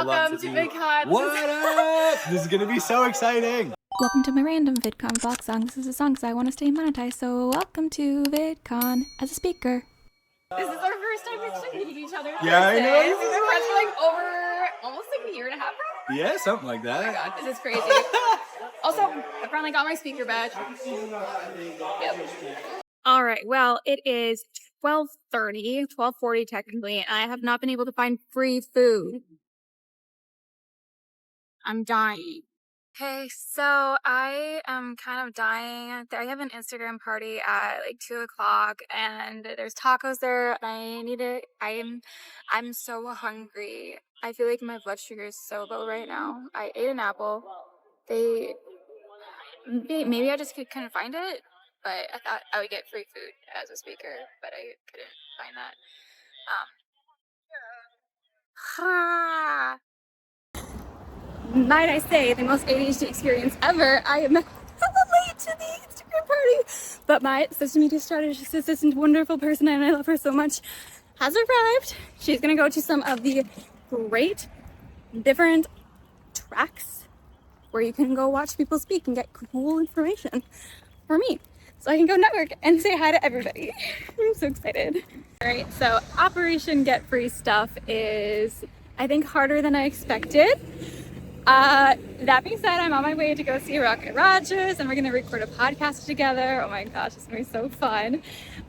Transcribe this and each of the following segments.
Welcome to VidCon. What up? This is gonna be so exciting. Welcome to my random VidCon vlog song. This is a song because I want to stay monetized, so welcome to VidCon as a speaker. This is our first time actually meeting each other. Yeah, I know. We've been friends for like over almost like a year and a half. Yeah, something like that. Oh my god, this is crazy. Also, I finally got my speaker badge. Yep. All right, well, it is 12:40 technically, and I have not been able to find free food. I'm dying. Okay, so I am kind of dying. I have an Instagram party at like 2 o'clock, and there's tacos there. I need it. I'm so hungry. I feel like my blood sugar is so low right now. I ate an apple. Maybe I just couldn't find it, but I thought I would get free food as a speaker, but I couldn't find that. Might I say, the most ADHD experience ever. I am hella late to the Instagram party, but my social media strategist assistant, wonderful person, and I love her so much, has arrived. She's gonna go to some of the great different tracks where you can go watch people speak and get cool information for me, so I can go network and say hi to everybody. I'm so excited. All right, so Operation Get Free stuff is, I think, harder than I expected. That being said, I'm on my way to go see Rocket Rogers, and we're gonna record a podcast together. Oh my gosh, it's gonna be so fun.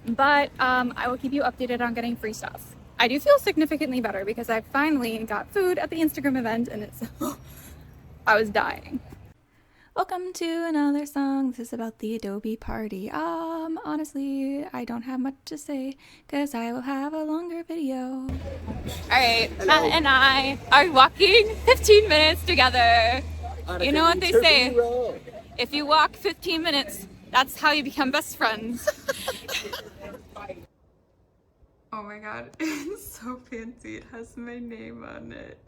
But I will keep you updated on getting free stuff. I do feel significantly better because I finally got food at the Instagram event, and it's I was dying. Welcome to another song. This is about the Adobe party. Honestly, I don't have much to say because I will have a longer video. Alright, Matt and I are walking 15 minutes together. You know what they say, if you walk 15 minutes, that's how you become best friends. Oh my god, it's so fancy. It has my name on it.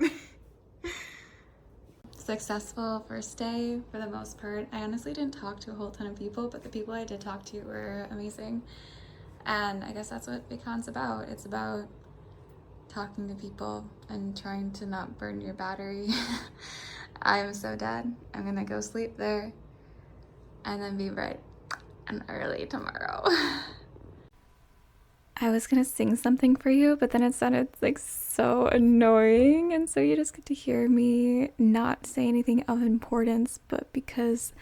Successful first day for the most part. I honestly didn't talk to a whole ton of people, but the people I did talk to were amazing. And I guess that's what VidCon's about. It's about talking to people and trying to not burn your battery. I'm so dead. I'm gonna go sleep there and then be bright and early tomorrow. I was gonna sing something for you, but then it sounded like so annoying, and so you just get to hear me not say anything of importance, but because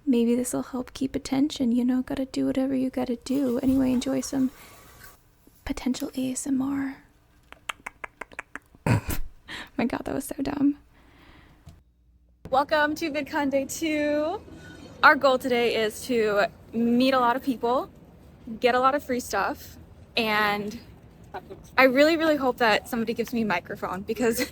maybe this will help keep attention, you know, gotta do whatever you gotta do. Anyway, enjoy some potential ASMR. My god, that was so dumb. Welcome to VidCon Day 2. Our goal today is to meet a lot of people, get a lot of free stuff, and I really, really hope that somebody gives me a microphone because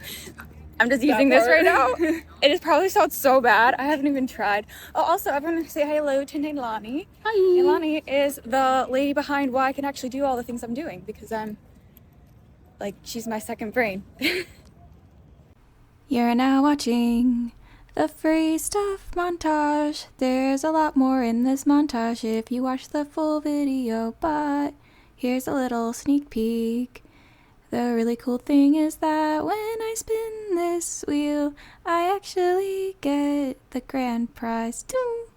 I'm just using this right now. It just probably sounds so bad. I haven't even tried. Oh, also, I want to say hello to Nailani. Hi. Nailani is the lady behind why I can actually do all the things I'm doing because I'm, like, she's my second brain. You're now watching the free stuff montage. There's a lot more in this montage if you watch the full video, but here's a little sneak peek. The really cool thing is that when I spin this wheel, I actually get the grand prize too.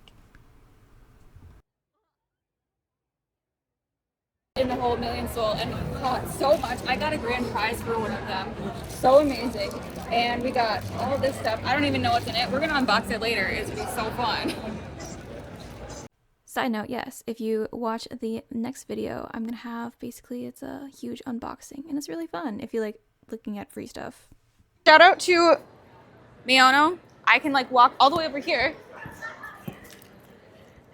In the whole Million Soul and caught so much. I got a grand prize for one of them. So amazing. And we got all this stuff. I don't even know what's in it. We're gonna unbox it later. It's gonna be so fun. Side note, yes, if you watch the next video, I'm gonna have, basically, it's a huge unboxing, and it's really fun if you like looking at free stuff. Shout out to Miono. I can like walk all the way over here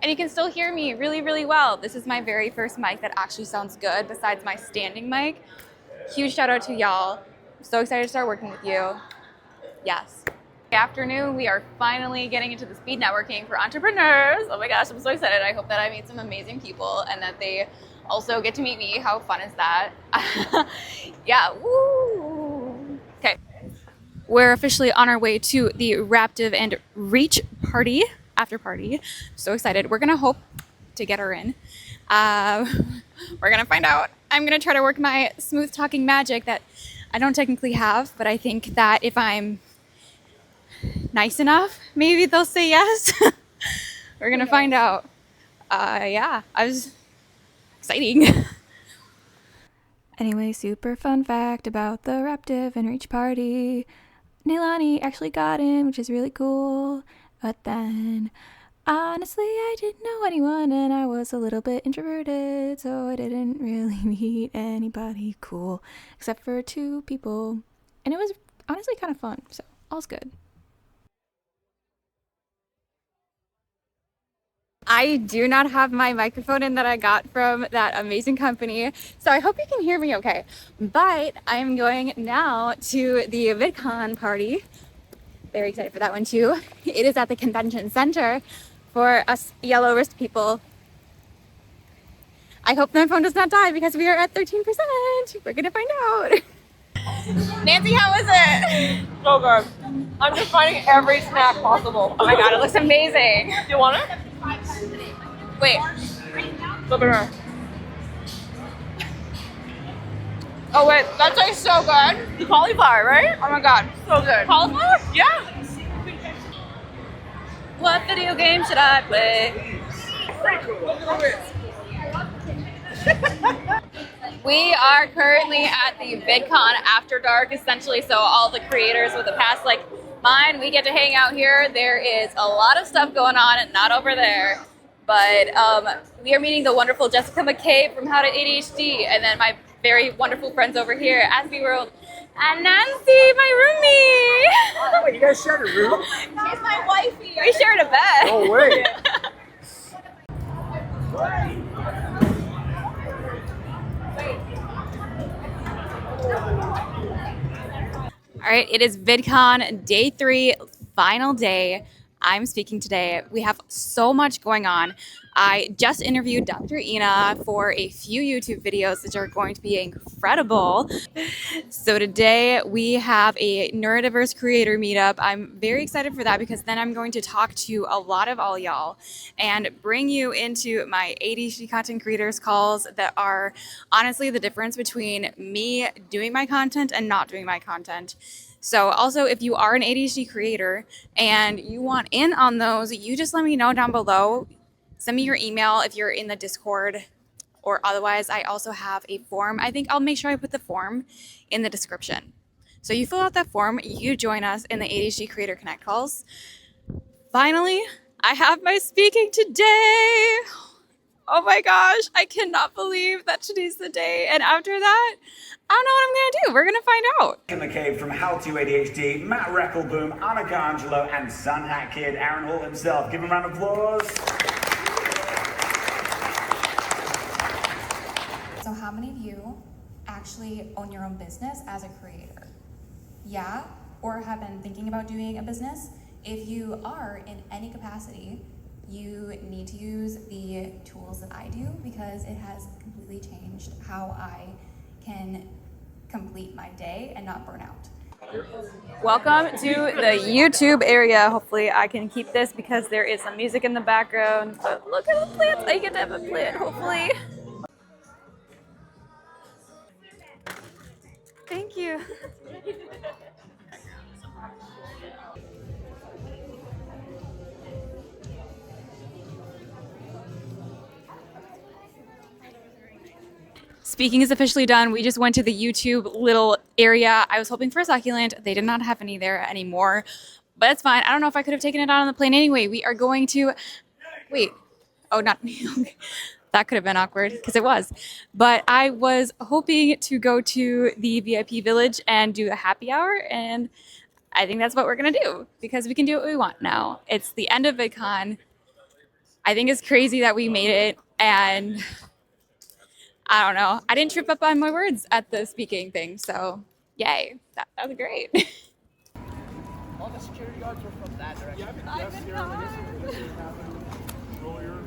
and you can still hear me really, really well. This is my very first mic that actually sounds good besides my standing mic. Huge shout out to y'all. I'm so excited to start working with you. Yes. Good afternoon. We are finally getting into the speed networking for entrepreneurs. Oh my gosh, I'm so excited. I hope that I meet some amazing people and that they also get to meet me. How fun is that? Yeah, woo! Okay. We're officially on our way to the Raptive and Reach party, after party. So excited. We're gonna hope to get her in. We're gonna find out. I'm gonna try to work my smooth talking magic that I don't technically have, but I think that if I'm nice enough, maybe they'll say yes. We're gonna find out. Yeah, I was exciting. Anyway, super fun fact about the Raptive and Reach party. Neilani actually got in, which is really cool. But then, honestly, I didn't know anyone and I was a little bit introverted, so I didn't really meet anybody cool except for 2 people. And it was honestly kind of fun, so all's good. I do not have my microphone in that I got from that amazing company, so I hope you can hear me okay. But I'm going now to the VidCon party. Very excited for that one too. It is at the convention center for us yellow wrist people. I hope my phone does not die because we are at 13%. We're gonna find out. Nancy, how was it? So good. I'm just finding every snack possible. Oh my god, it looks amazing. Do you want it? Wait. Look at her. Oh wait, that tastes so good. The cauliflower, right? Oh my god, so good. Cauliflower? Yeah. What video game should I play? We are currently at the VidCon After Dark, essentially, so all the creators with a pass like mine, we get to hang out here. There is a lot of stuff going on and not over there, but we are meeting the wonderful Jessica McCabe from How to ADHD, and then my very wonderful friends over here at TheAspieWorld, and Nancy, my roomie. Wait, you guys shared a room? She's my wifey. We shared a bed. Oh, wait. All right, it is VidCon day 3, final day. I'm speaking today. We have so much going on. I just interviewed Dr. Ina for a few YouTube videos that are going to be incredible. So today we have a Neurodiverse Creator Meetup. I'm very excited for that because then I'm going to talk to a lot of all y'all and bring you into my ADHD content creators calls that are honestly the difference between me doing my content and not doing my content. So also, if you are an ADHD creator and you want in on those, you just let me know down below. Send me your email if you're in the Discord, or otherwise I also have a form. I think I'll make sure I put the form in the description. So you fill out that form, you join us in the ADHD Creator Connect calls. Finally, I have my speaking today. Oh my gosh, I cannot believe that today's the day. And after that, I don't know what I'm gonna do. We're gonna find out. McCabe from How to ADHD, Matt Raekelboom, Anna Angelo, and Sun Hat Kid, Aaron Hall himself. Give him a round of applause. So how many of you actually own your own business as a creator? Yeah? Or have been thinking about doing a business? If you are in any capacity, you need to use the tools that I do because it has completely changed how I can complete my day and not burn out. Welcome to the YouTube area. Hopefully I can keep this because there is some music in the background. But look at the plants. I get to have a plant, hopefully. Thank you. Speaking is officially done. We just went to the YouTube little area. I was hoping for a succulent. They did not have any there anymore, but it's fine. I don't know if I could have taken it out on the plane anyway. We are going to, wait, oh, not me. That could have been awkward because it was. But I was hoping to go to the VIP village and do a happy hour, and I think that's what we're gonna do because we can do what we want now. It's the end of VidCon. I think it's crazy that we made it, and I don't know. I didn't trip up on my words at the speaking thing, so yay. That was great. All the security guards were from that direction. I'm in